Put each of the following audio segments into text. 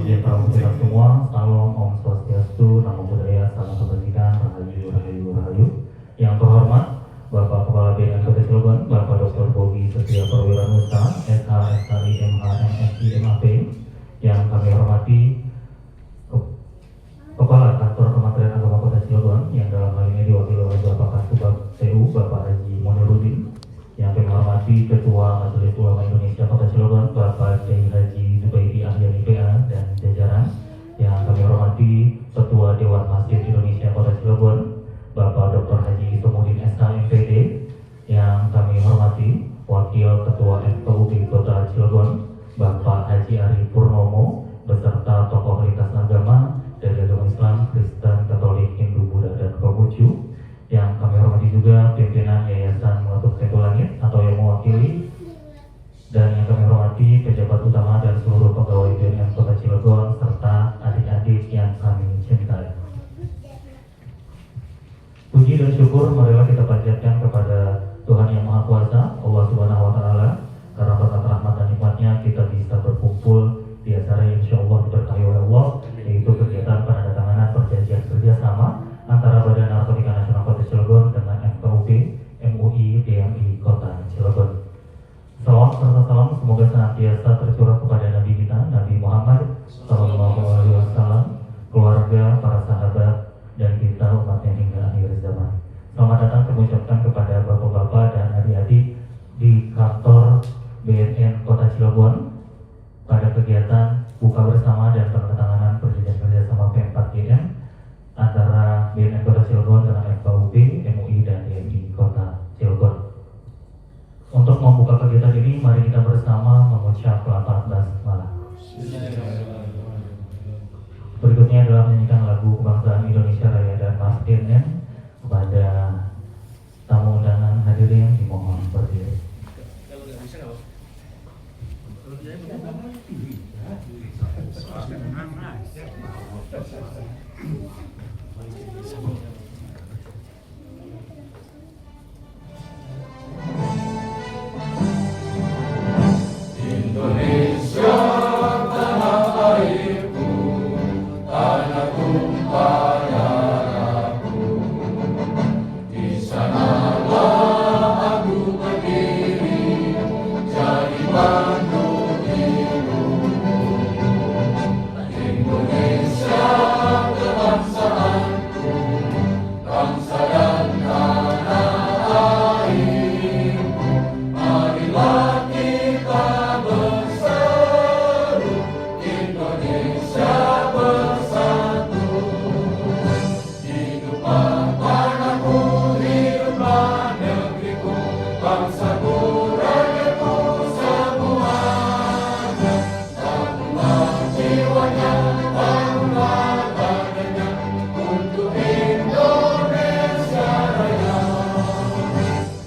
sejahtera untuk kita semua. Salam Om Swastiastu, Namo Buddhaya, Salam Kebajikan, Rahayu, Rahayu, Rahayu. Yang terhormat Bapak Kepala BNPB Cilegon, Bapak Dr. Bogi Setia Perwira Nusa, SH, SHI, MH, MSI, MAP. Yang kami hormati Kepala Kantor Kementerian Agama Kota Cilegon, yang dalam hal ini diwakili oleh Bapak Kasubag TU, Bapak Haji Moniruddin. Yang kami hormati Ketua Majelis Ulama Indonesia Kota Cilegon, Bapak Kiai Haji Zubaidi Ahli PA dan jajaran. Yang kami hormati Ketua Dewan Masjid Indonesia Kota Cilegon, Bapak Dr. Haji Itomuddin SK MPD. Yang kami hormati Wakil Ketua FKUB Kota Cilegon, Bapak Haji Ari Purnomo, beserta tokoh lintas agama dari agama Islam, Kristen, Katolik, Hindu, Buddha, dan Konghucu. Yang kami hormati juga pimpinan Yayasan Mengetuk Pintu Langit atau yang mewakili, dan yang kami hormati pejabat utama dan seluruh pegawai BNN Kota Cilegon serta adik-adik yang kami cintai. Puji dan syukur marilah kita panjatkan kepada Tuhan Yang Maha Kuasa, Allah Subhanahu wa Ta'ala, karena berkat rahmat dan nikmatnya kita bisa berkumpul di acara yang insya Allah diberkahi oleh Allah, yaitu kegiatan penandatanganan perjanjian kerjasama antara Badan Narkotika Nasional Kota Cilegon dengan FKUB MUI DMI Kota Cilegon. Salam serta salam semoga senantiasa tercurah kepada Nabi kita, Nabi Muhammad SAW, keluarga, para sahabat, dan kita umatnya hingga akhir zaman. Selamat datang kami ucapkan kepada bapak-bapak dan adik-adik di kantor BNN Kota Cilegon pada kegiatan buka bersama dan penandatanganan perjanjian kerjasama P4GM antara BNN Kota Cilegon dengan FKUB, MUI, dan DMI Kota Cilegon. Untuk membuka kegiatan ini, mari kita bersama mengucap lafaz basmalah. Berikutnya adalah menyanyikan lagu kebangsaan Indonesia Raya dan Mas BNN. Kepada tamu undangan hadirin dimohon berdiri. Indonesia tanah airku, tanah tumpah darahku. Di sanalah aku berdiri, jadi bandung hidupku. Indonesia kebangsaanku, bangsa dan tanah airku. Marilah kita berseru, Indonesia bersatu. Hiduplah tanahku, hiduplah negeriku, bangsaku, rakyatku semuanya. Bangunlah jiwanya, bangunlah badannya, untuk Indonesia Raya.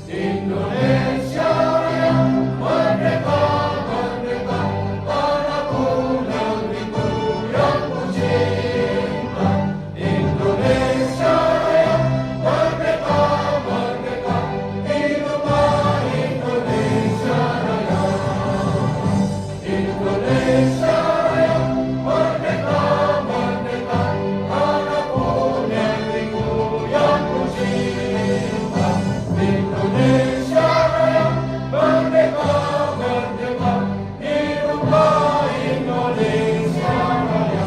Indonesia Raya, merdeka, merdeka, tanahku, negeriku yang ku cinta. Indonesia Raya, merdeka, merdeka, hiduplah Indonesia Raya. Indonesia Raya, merdeka, merdeka, tanahku, negeriku yang ku cinta. Indonesia Raya, merdeka, merdeka, hiduplah Indonesia Raya.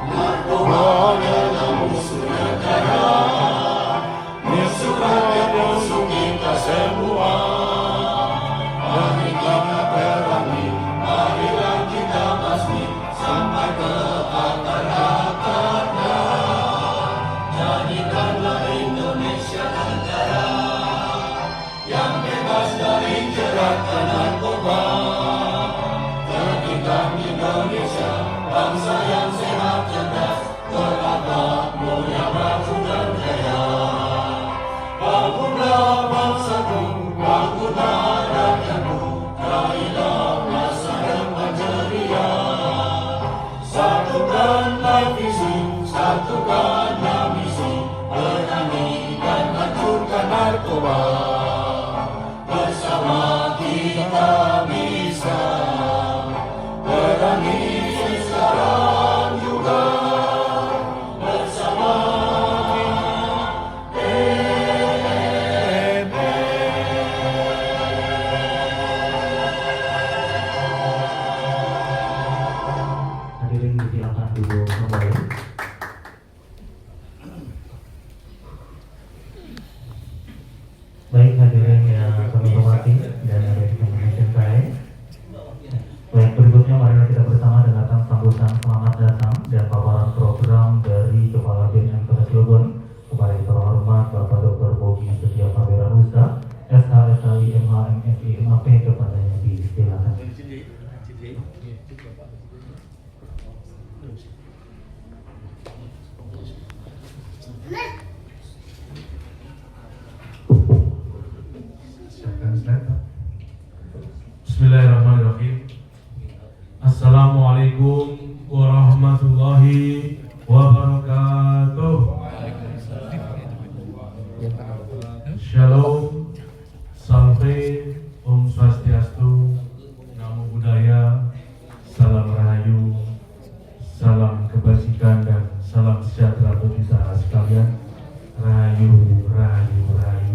Narkoba adalah musuh negara, musuh rakyat, musuh kita semua. Mari kita perangi, marilah kita basmi sampai ke akar-akarnya. Jadikanlah Indonesia negara yang bebas dari jeratan narkoba. Jadikan Indonesia bangsa yang sehat, cerdas, berakhlak mulia, maju dan jaya. Bangunlah bangsaku, bangunlah rakyatku, raihlah masa depan ceria. Satukanlah visi, satukanlah misi, perangi dan hancurkan narkoba. Bersama kita bisa perangi sekarang juga. Bersama Hadirin disilakan duduk kembali. Baik hadirin yang kami hormati dan hadirin yang kami cintai. Baik, berikutnya mari kita bersama dengarkan sambutan selamat datang dan paparan program dari Kepala BIN MTS Cilegon kepada yang terhormat Bapak Dr. Bogi Setia Fabiranusa, SHSI MH MSI MAP, kepadanya disilakan. Bismillahirrahmanirrahim. Assalamualaikum warahmatullahi wabarakatuh. Shalom, Salve, Om Swastiastu, Namo Buddhaya, Salam Rahayu, Salam Kebajikan dan Salam Sejahtera untuk kita sekalian. Rahayu, Rahayu, Rahayu.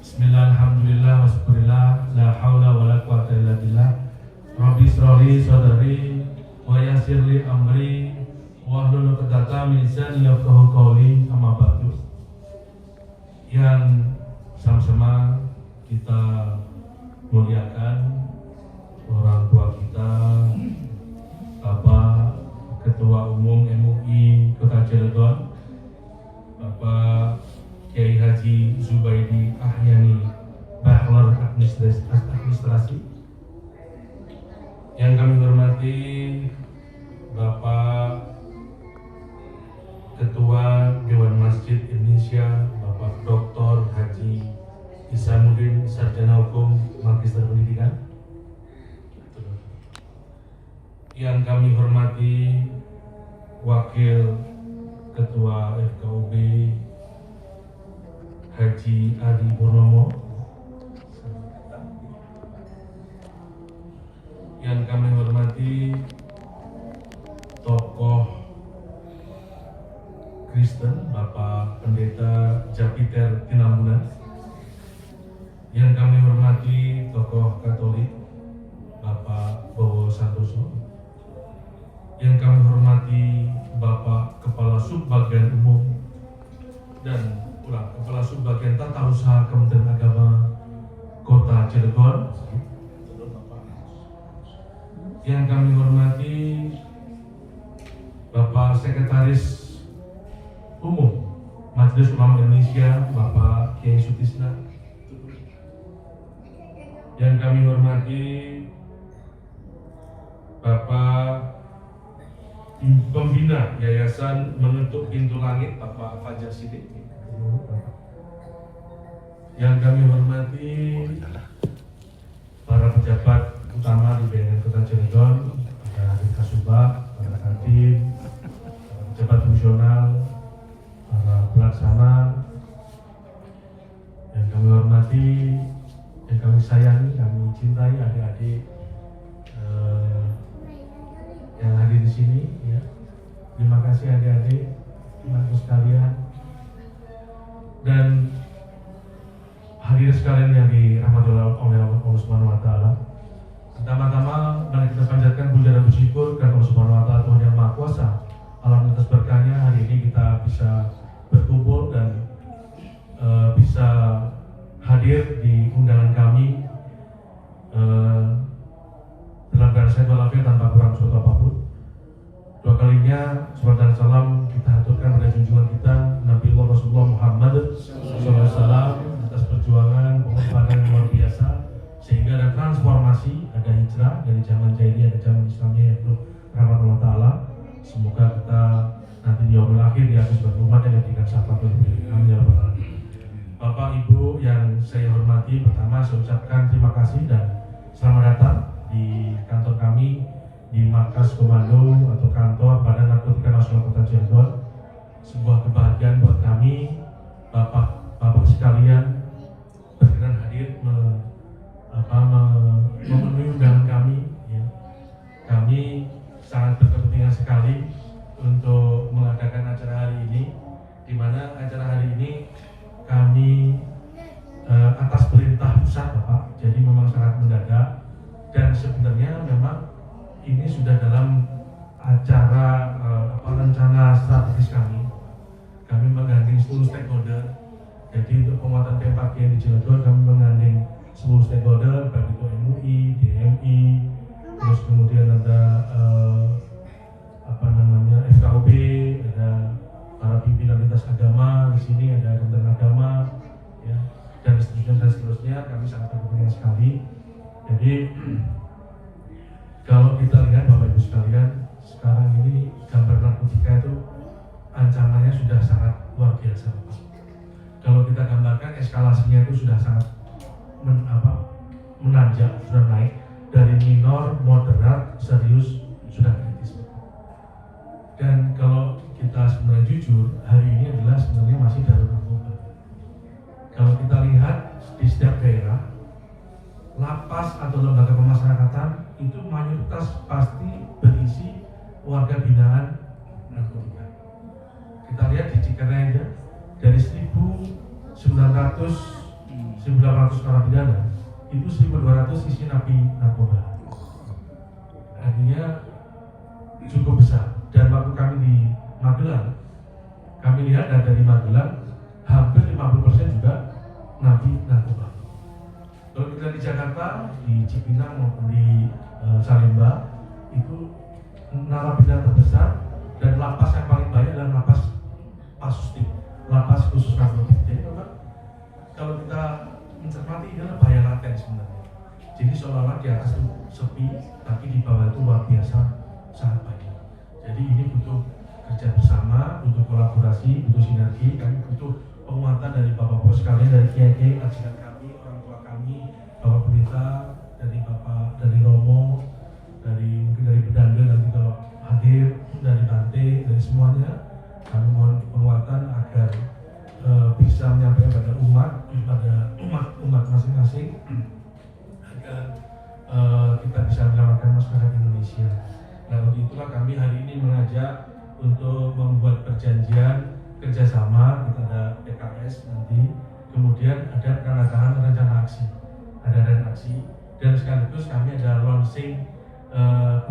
Bismillah, alhamdulillah, wassabillah, la hawla wa la quwata illa billah. Rabbi shrahli sadri wa yassirli amri wahlul 'uqdatam min lisani yafqahu qawli. Amma ba'du. Yang sama-sama kita muliakan orang tua kita, Bapak Ketua Umum MUI Kota Cilegon, Bapak Kiai Haji Zubaidi Ahyani, Bachelor Administrasi. Yang kami hormati Bapak Ketua Dewan Masjid Indonesia, Bapak Dr. Haji Isamuddin, Sarjana Hukum, Magister Pendidikan. Yang kami hormati Wakil Ketua FKUB Haji Adi Purnomo. Yang kami hormati tokoh Kristen Bapak Pendeta Japiter Tinambunan. Yang kami hormati tokoh Katolik Bapak Bowo Santoso. Yang kami hormati Bapak Kepala Subbagian Umum dan Kepala Subbagian Tata Usaha Kementerian Agama Kota Cilegon. Yang kami hormati Bapak Sekretaris Umum Majelis Ulama Indonesia, Bapak Kiai Sutisna. Yang kami hormati Bapak Pembina Yayasan Mengetuk Pintu Langit, Bapak Fajar Sidik. Yang kami hormati para pejabat utama di BNN Kota Cilegon, para Kasubag, para Kadin, para pejabat fungsional, para pelaksana. Yang kami hormati, yang kami sayangi, kami cintai adik-adik yang hadir di sini. Ya. Terima kasih adik-adik, teman-teman sekalian, dan hadirin sekalian yang dirahmati oleh Allah Subhanahu Wa Taala. Pertama-tama mari kita panjatkan puja dan bersyukur karena Allah Subhanahu Wa Taala Tuhan yang Maha Kuasa. Alhamdulillah atas berkahnya hari ini kita bisa berkumpul dan bisa hadir di undangan kami dalam keadaan sehat walafiat tanpa kurang suatu apapun. Dua kalinya salawat dan salam kita haturkan pada junjungan kita Nabi Rasulullah Muhammad SAW atas perjuangan pengorbanan yang luar biasa sehingga ada transformasi, ada hijrah dari zaman jahiliyah ke zaman Islamnya yang penuh rahmat Allah Taala. Semoga kita nanti di yaumil akhir diakui sebagai umat yang diberikan syafaat oleh beliau. Amin ya rabbal alamin. Bapak Ibu yang saya hormati, pertama saya ucapkan terima kasih dan selamat datang di kantor kami di Markas Komando atau Kantor Badan Narkotika Nasional Kota Cilegon kebahagiaan buat kami, Bapak sekalian berkenan hadir memenuhi undangan kami. Ya. Kami sangat berkepentingan sekali untuk mengadakan acara hari ini, di mana acara hari ini kami atas perintah pusat Bapak, jadi memang sangat mendadak, dan sebenarnya memang ini sudah dalam acara rencana strategis kami. Kami menggandeng seluruh stakeholder. Jadi untuk penguatan PMKG di Cilegon kami menggandeng seluruh stakeholder, baik itu MUI, DMI, terus kemudian ada FKUB, ada para pimpinan lintas agama di sini, ada Kementerian Agama, ya, dan seterusnya. Kami sangat berkepentingan sekali. Jadi kalau kita lihat Bapak Ibu sekalian, sekarang ini gambar narkotika itu ancamannya sudah sangat luar biasa, Bapak. Kalau kita gambarkan eskalasinya itu sudah sangat menanjak, sudah naik dari minor, moderat, serius, sudah kritis. Dan kalau kita sebenarnya jujur, hari ini adalah sebenarnya masih darurat narkoba. Kalau kita lihat di setiap daerah, lapas atau lembaga pemasyarakatan itu mayoritas pasti berisi warga binaan narkotika. Kita lihat di Cikarang aja, dari 1.900 narapidana itu 1.200 isi napi narkoba. Artinya cukup besar. Dan waktu kami di Magelang, kami lihat dari Magelang hampir 50% juga napi narkoba. Kalau kita di Jakarta, di Cipinang maupun di Salemba, itu narapidana terbesar dan lapas yang paling banyak adalah lapas Pasustif, lapas khusus narkotik. Jadi memang kalau kita mencermati ini adalah bahaya laten sebenarnya. Jadi seolah-olah di atas itu sepi, tapi di bawah itu luar biasa sangat banyak. Jadi ini butuh kerja bersama, butuh kolaborasi, butuh sinergi. Kami butuh penguatan dari bapak-bapak sekalian, dari kiai-kiai, ajian kami, orang tua kami, bapak pendeta, dari Romo, mungkin dari Bedanda nanti kalau hadir, dari Bante, dari semuanya. Kami mohon penguatan agar bisa menyampaikan pada umat masing-masing, agar kita bisa menyelamatkan masyarakat Indonesia. Nah, untuk itulah kami hari ini mengajak untuk membuat perjanjian kerjasama. Kita ada PKS nanti, kemudian ada penandatanganan rencana aksi, dan sekaligus kami ada launching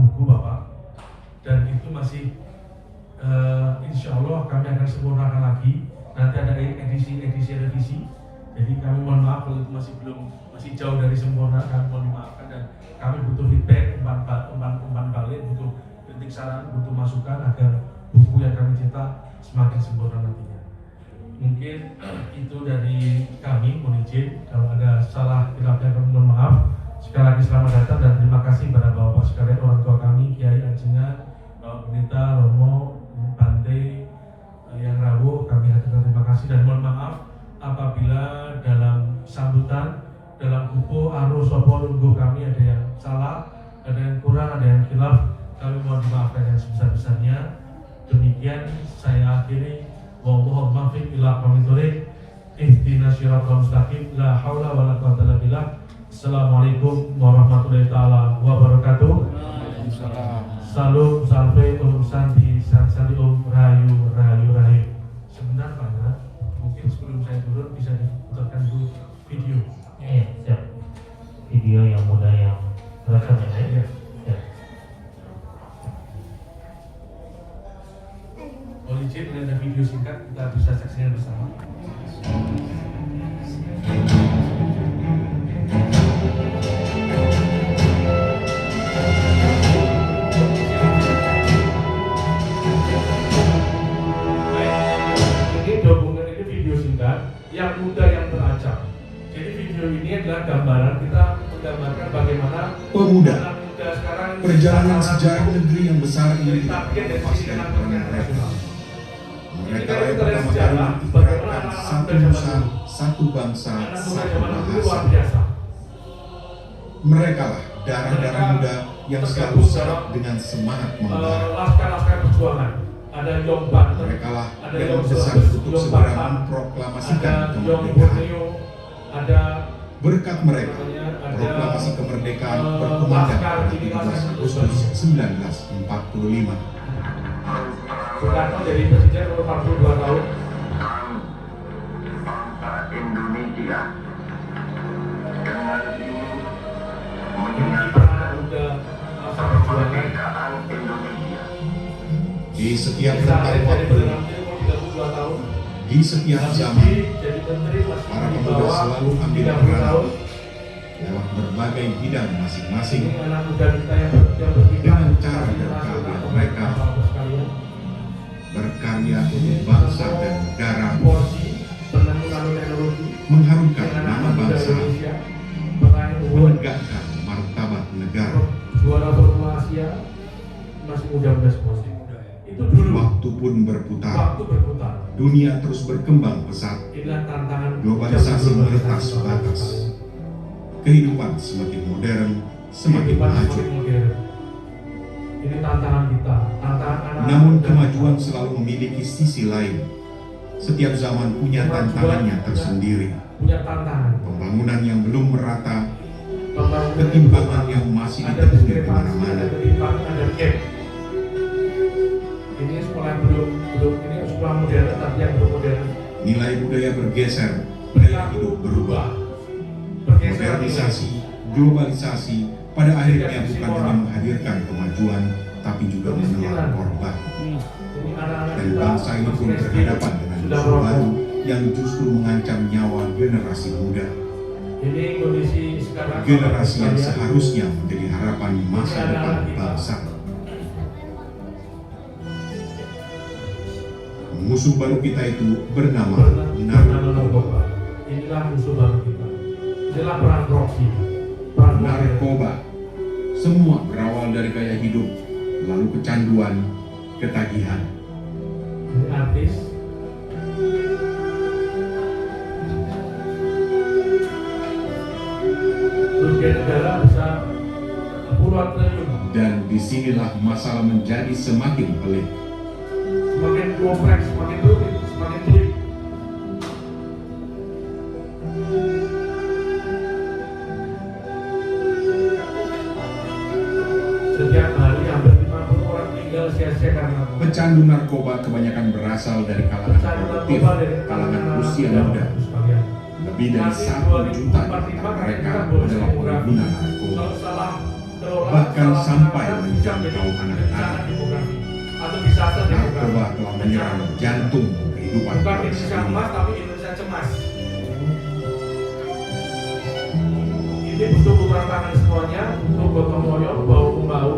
buku Bapak, dan itu masih insya Allah kami akan sempurnakan lagi. Nanti ada edisi revisi. Jadi kami mohon maaf kalau itu masih jauh dari sempurna. Kami mohon dimaafkan, dan kami butuh feedback, umpan balik, butuh kritik saran, butuh masukan agar buku yang kami cetak semakin sempurna nantinya. Mungkin itu dari kami. Mohon izin kalau ada salah khilafnya, kami mohon maaf. Sekali lagi selamat datang dan terima kasih kepada bapak sekalian, orang tua kami, Kiai Ajengan, Bapak Pendeta, Romo, Bante, yang rawuh, kami haturkan terima kasih dan mohon maaf apabila dalam sambutan, dalam kupu arus sopo lungguh kami ada yang salah, ada yang kurang, ada yang khilaf. Kami mohon dimaafkan yang sebesar-besarnya. Demikian saya akhiri. Wallahu muwaffiq ila aqwamit thoriq. Ihdinas siratal mustaqim. La haula wala quwwata illa billah. Assalamualaikum warahmatullahi taala wabarakatuh. Salam sampai santi rayu. Sebentar Pak, mungkin sebelum saya turun bisa diputarkan dulu video. Iya, siap. Video yang mudah yang terasa ya. Siap. Mohon izin dengan ada video singkat kita bisa saksikan bersama. Yang muda yang terancam. Jadi video ini adalah gambaran, kita menggambarkan bagaimana pemuda muda sekarang perjalanan sejarah negeri yang besar ini target dari sisi internasional. Mereka yang pertama kali mengikrarkan satu nusa, satu bangsa, satu bahasa. Mereka lah darah-darah muda yang selalu syarat dengan semangat membara. Laskar-laskar perjuangan ada Yong Banten, Merekalah ada yang Yong berpesan Brebes, untuk Yong segera Batam, memproklamasikan ada Yong kemerdekaan. Borneo, ada Berkat mereka, proklamasi kemerdekaan berkumandang pada 17 Agustus 1945. Soekarno jadi presiden umur 42 tahun. Bangsa Indonesia dengan ini Ini anak muda masa perjuangan. kemerdekaan Indonesia. Di setiap Bisa rentang jadi waktu, Perdana Menteri umur 32 tahun. di setiap Habibie zaman, jadi menteri masih para di pemuda bawah selalu ambil 30 peran tahun. lewat berbagai bidang masing-masing Ini anak muda kita yang berkiprah dengan cara dan keahlian mereka berkarya untuk bangsa dan negara, porsi penemu nanoteknologi mengharumkan dengan nama anak muda bangsa, Indonesia meraih menegakkan martabat negara. juara Formula Asia masih muda-muda semua sih. Itu dulu Waktu pun berputar, waktu berputar. dunia terus berkembang pesat, Inilah tantangan globalisasi meretas batas, kehidupan semakin modern, semakin kehidupan maju. semakin modern. Ini tantangan kita, tantangan anak. Namun kemajuan selalu memiliki sisi lain. Setiap zaman punya tantangannya tersendiri. punya tantangan. Pembangunan yang belum merata, Pembangunan ketimpangan yang masih ada ditemui di diskrepasi, mana-mana, ada ketimpangan, ada gap. Ini sekolah belum ini sekolah modern tapi yang belum modern. nilai budaya bergeser, gaya hidup berubah. Pergeseran Modernisasi, globalisasi pada akhirnya bukan hanya menghadirkan kemajuan, tapi juga menelan korban. Ini anak-anak Dan kita bangsa ini pun masih SD, berhadapan dengan sudah musuh merokok. baru yang justru mengancam nyawa generasi muda. Ini kondisi sekarang. Generasi yang Kalian, seharusnya menjadi harapan masa depan bangsa. Musuh baru kita itu bernama narkoba. narkoba. Inilah musuh baru kita. Inilah perang proksi. Perang modern. Narkoba. Semua berawal dari gaya hidup, lalu kecanduan, ketagihan. Ini artis. Kerugian negara bisa puluhan triliun. Dan disinilah masalah menjadi semakin pelik. Semakin kompleks, semakin rumit, semakin sulit. Setiap hari hampir 50 orang meninggal sia-sia karena narkoba. Pecandu narkoba kebanyakan berasal dari kalangan Pecandu produktif, narkoba dari kalangan anak usia muda, muda. sekalian. Lebih dari Nanti 1 juta di 2045 antara mereka kita boleh adalah demografi. pengguna narkoba. Kalau salah kelola, Bahkan salah sampai penanganan, menjangkau bisa menjadi anak-anak. bencana demografi atau disaster demografi. Narkoba telah menyerang jantung kehidupan Bukan bangsa Indonesia ini. emas tapi Indonesia cemas. Ini butuh putra tangan semuanya, butuh gotong royong, bahu membahu,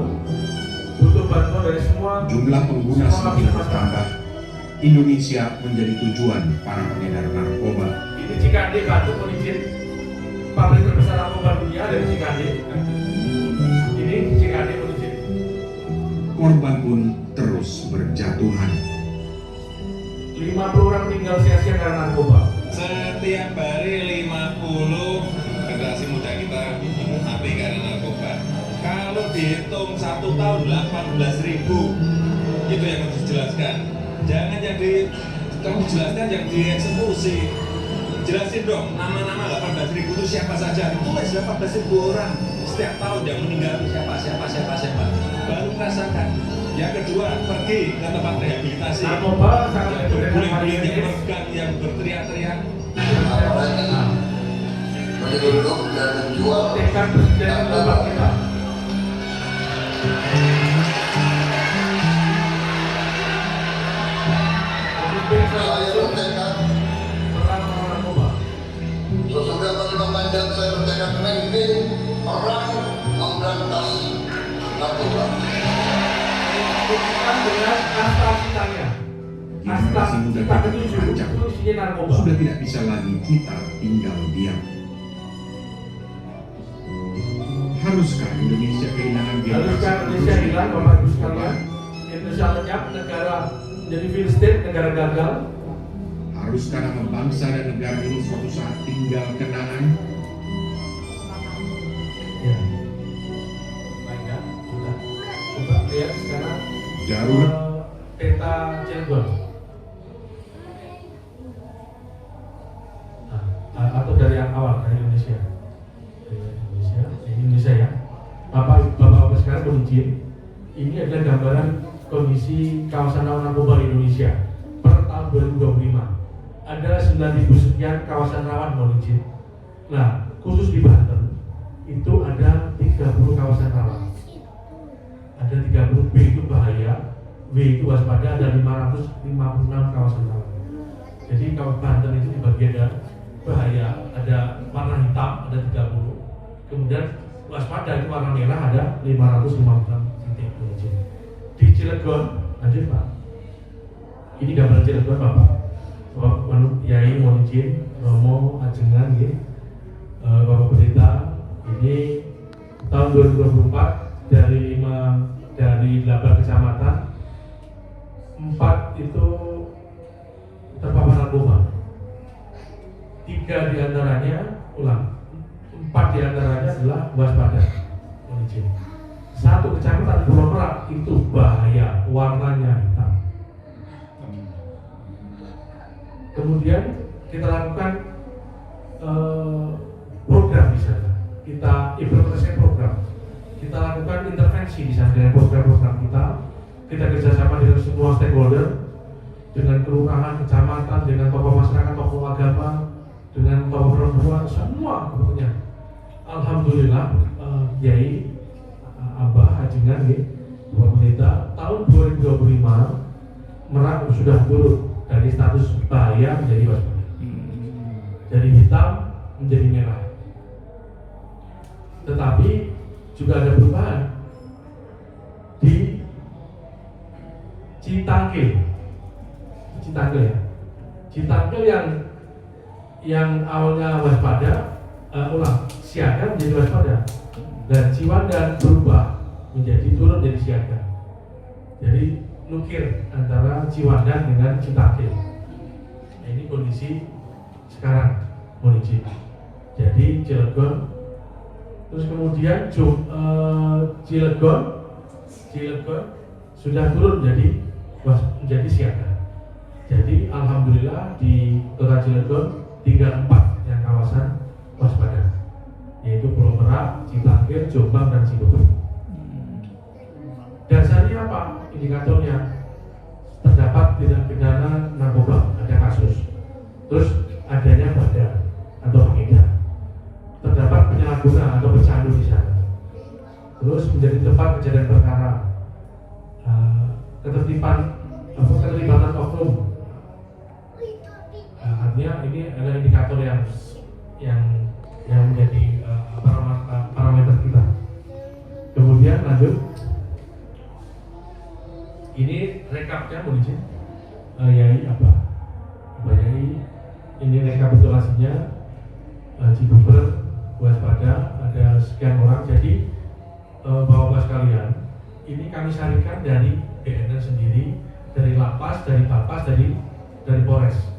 butuh bantuan dari semua. Jumlah pengguna semakin bertambah. Indonesia menjadi tujuan para pengedar narkoba. Ini Cikande Bandung origin pabrik terbesar narkoba dunia dari Cikande. Ini Cikande origin. Korban pun terus berjatuhan. 50 orang meninggal sia-sia karena narkoba. Setiap hari 50 generasi muda kita mati karena narkoba. Kalau dihitung 1 tahun 18.000, itu yang harus dijelaskan. Jangan yang dijelaskan yang dieksekusi. Jelasin dong nama-nama 18.000 itu siapa saja. Tulis 18.000 orang setiap tahun yang meninggal siapa. Baru merasakan. Yang kedua, pergi ke tempat rehabilitasi. Narkoba sangat Yang dekat dengan berguling-guling, yang Indonesia. meregang, yang berteriak-teriak. Penduduk dan menjual Tekad presiden bapak kita. Pemimpin saya langsung bertekad perang melawan narkoba. sesudah menerima mandat saya bertekad memimpin perang memberantas narkoba. Bukan dengan kasta citanya. Kasta Generasi muda cita kita ketujuh terancam. itu isinya narkoba. Sudah tidak bisa lagi kita tinggal diam. Haruskah Indonesia kehilangan Haruskah Indonesia hilang bapak ibu sekalian? Indonesia lenyap, negara menjadi failed state, negara gagal. Haruskah nama bangsa dan negara ini suatu saat tinggal kenangan? Ya. Baik ya, sudah. Coba lihat sekarang. Darurat peta Cilegon? Nah, atau dari yang awal, dari Indonesia? Indonesia ya. Bapak-bapak sekarang mohon izin, ini adalah gambaran kondisi kawasan rawan narkoba di Indonesia per tahun 2025. Ada 9.000 sekian kawasan rawan, mohon izin. Nah, khusus di Banten itu ada 30 kawasan rawan. Ada 30, B itu bahaya, W itu waspada, ada 556 kawasan rawan. Jadi kalau Banten itu dibagi ada bahaya, ada warna hitam, ada 30. Kemudian waspada itu warna merah, ada 556 titik. Di Cilegon, lanjut Pak. Ini gambar Cilegon Bapak. Bapak Yai mohon izin, Romo Ajengan, Bapak Pendeta. Ini tahun 2024 dari 8 kecamatan, 4 itu terpapar narkoba. 3 diantaranya 4 diantaranya adalah waspada. Mohon izin. 1 kecamatan Pulau Merak itu bahaya, warnanya hitam. Kemudian kita lakukan program di sana. Kita implementasi program. Kita lakukan intervensi di sana dengan program-program kita. Kita kerjasama dengan semua stakeholder, dengan kelurahan, kecamatan, dengan tokoh masyarakat, tokoh agama, dengan tokoh perempuan, semua pokoknya. Alhamdulillah, Yai, Abah, Ajengan, Bapak Pendeta, tahun 2025 Merak sudah turun dari status bahaya menjadi waspada, dari hitam menjadi merah. Tetapi juga ada perubahan di Citangkil ya. Citangkil yang awalnya waspada, siaga menjadi waspada, dan Ciwandan berubah menjadi turun jadi siaga. Jadi nukir antara Ciwandan dengan Citangkil. Nah, ini kondisi sekarang, mohon izin. Jadi Cilegon, terus kemudian Cilegon sudah turun menjadi siaga. Jadi alhamdulillah di Kota Cilegon tinggal 4 yang kawasan waspada, yaitu Pulau Merak, Citangkil, Jombang, dan Cibubur. Dasarnya apa? Indikatornya terdapat tindak pidana narkoba, ada kasus. Terus adanya bandar atau pengedar. Terdapat penyalahguna atau pecandu di sana. Terus menjadi tempat kejadian perkara, keterlibatan oknum. Artinya ini adalah indikator yang menjadi parameter kita. Kemudian lanjut, ini rekapnya, mohon izin, Yai Abah Yai, ini rekapitulasinya. Cibubur waspada ada sekian orang. Jadi Bapak-bapak sekalian, ini kami sarikan dari BNN sendiri, dari Lapas, dari Bapas, dari Polres.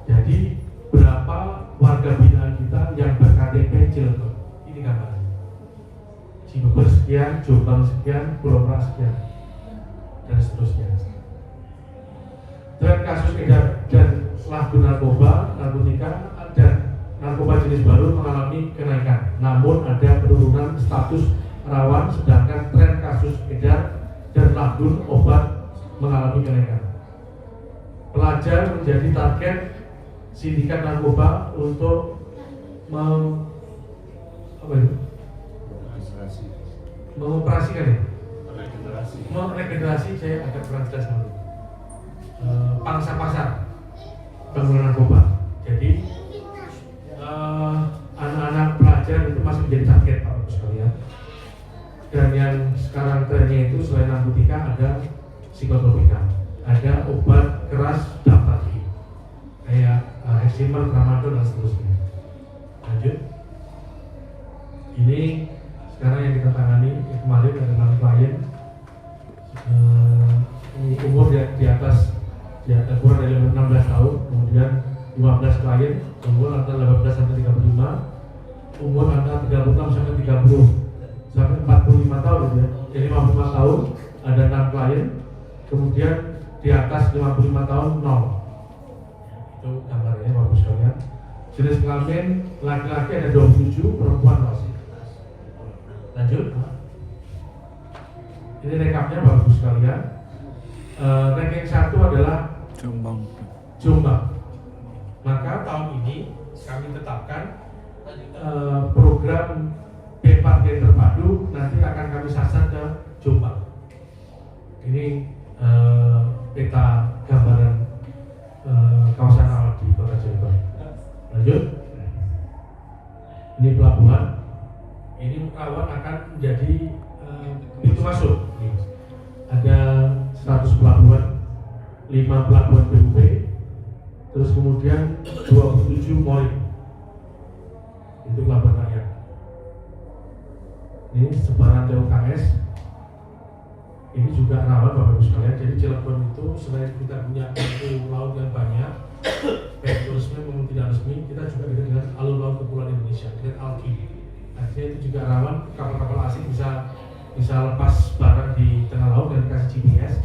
Jadi berapa warga binaan kita yang berKTP Cilegon? Ini gambarannya. Cibubur sekian, Jombang sekian, Pulau Merak sekian, dan seterusnya. Tren kasus edar dan lagu narkoba, narkotika, dan narkoba jenis baru mengalami kenaikan. Namun ada penurunan status rawan, sedangkan tren kasus edar dan lagun obat mengalami kenaikan. Pelajar menjadi target sindikat narkoba untuk mengoperasikan ya? Regenerasi, saya agak kurang jelas dulu. Pangsa pasar bangunan narkoba. Jadi anak-anak pelajar itu masih menjadi target Pak sekalian. Dan yang sekarang trennya itu selain narkotika ada psikotropika, ada obat keras daftar kayak Heximer, Tramadol, dan seterusnya. Lanjut. Ini sekarang yang kita tangani kemarin adalah klien umur di atas kurang dari 16 tahun, kemudian 15 klien umur antara 18 sampai 35, umur antara 36 sampai 45 tahun gitu ya. Jadi 55 tahun ada 6 klien, kemudian di atas 55 tahun 0. Itu gambarnya Bapak sekalian. Jenis kelamin laki-laki ada 27, perempuan 0. Lanjut. Ini rekapnya Bapak sekalian. Ranking 1 adalah Jombang. Maka tahun ini kami tetapkan program B4G terpadu nanti akan kami sasar ke Jombang. Ini peta gambaran kawasan rawan di Kota Cirebon. Lanjut. Ini pelabuhan. Ini rawan akan menjadi pintu masuk. Ada 100 pelabuhan, 5 pelabuhan BUP, terus kemudian 27 mooring. Itu pelabuhan rakyat. Ini sebaran TUKS. Ini juga rawan Bapak Ibu sekalian. Jadi Cilegon itu selain kita punya pintu laut yang banyak, baik resmi maupun tidak resmi, kita juga ada dengan alur laut kepulauan Indonesia, dengan ALKI. Artinya itu juga rawan kapal-kapal asing bisa lepas barang di tengah laut dan dikasih GPS.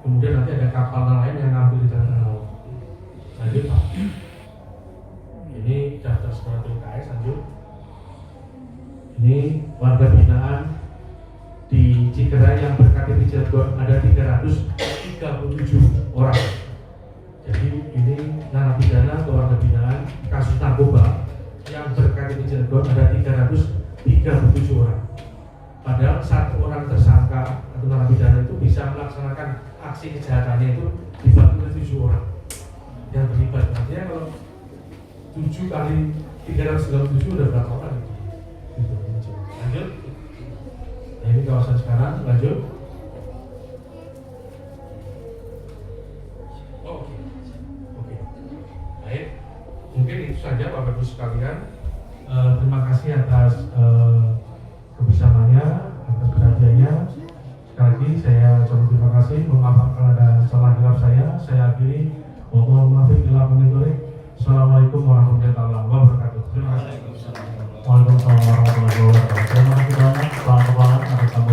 Kemudian nanti ada kapal nelayan yang ngambil di tengah laut. Lanjut Pak. Ini daftar sekolah TUKS. Lanjut. Ini warga binaan di Cikeray yang berKTP Cilegon ada 337 orang. Jadi ini narapidana atau warga binaan kasus narkoba yang berKTP Cilegon ada 337 orang. Padahal satu orang tersangka atau narapidana itu bisa melaksanakan aksi kejahatannya itu dibagi oleh 7 orang yang terlibat. Artinya kalau 7 kali 397 udah berapa orang gitu. Lanjut. Nah, ini kawasan sekarang. Lanjut. Oke. Baik. Mungkin itu saja Bapak Ibu sekalian. Terima kasih atas kebersamaannya, atas perhatiannya. Sekali lagi saya ucapkan terima kasih. Mohon maaf kalau ada salah hilaf saya. Saya akhiri. Mohon maaf bila mengenai. Assalamualaikum warahmatullahi wabarakatuh.